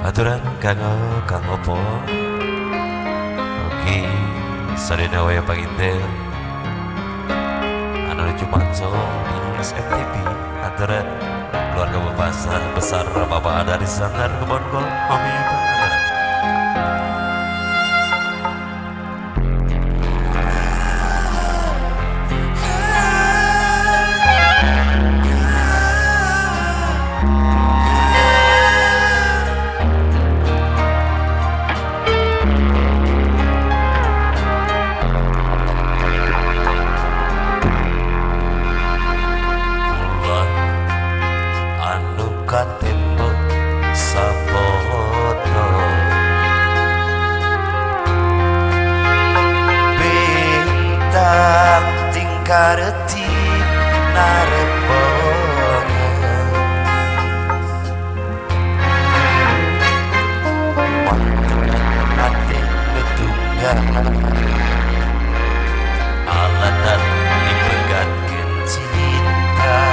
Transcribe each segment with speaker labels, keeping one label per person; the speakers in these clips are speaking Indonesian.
Speaker 1: Aturan kang opo. Oke, sadena waya panginten. Anu Jumanso di SMTV. Aturan keluarga besar Bapak ada di Sanggar Kebon Kol. Mami Pak aturan. Katembok sapoto bintang tingkareti narepong mantan hati betunggal alatan dipegatkan cinta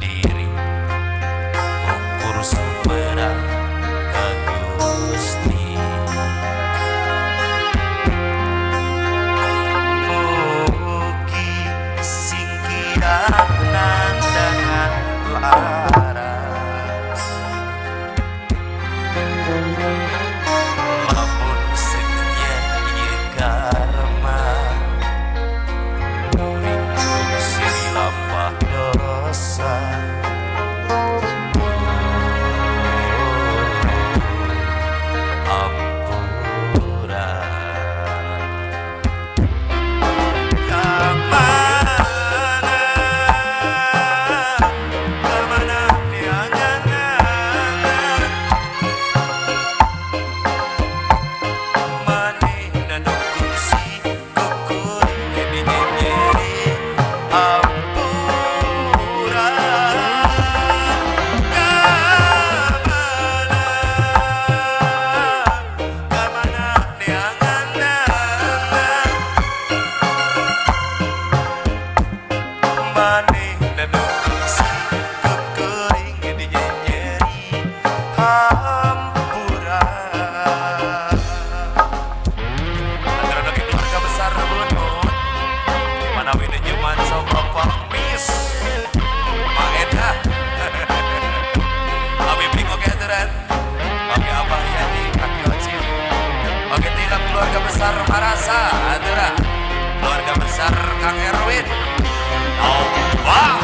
Speaker 1: diri ukur sumberang ke Gusti mugi singkiranan dengan laras lamun senyum ieu karma dosa ampura kemana diangan mani dan kursi kukur jadi keluarga besar Marasa, aturan keluarga besar Kang Erwin. Wow.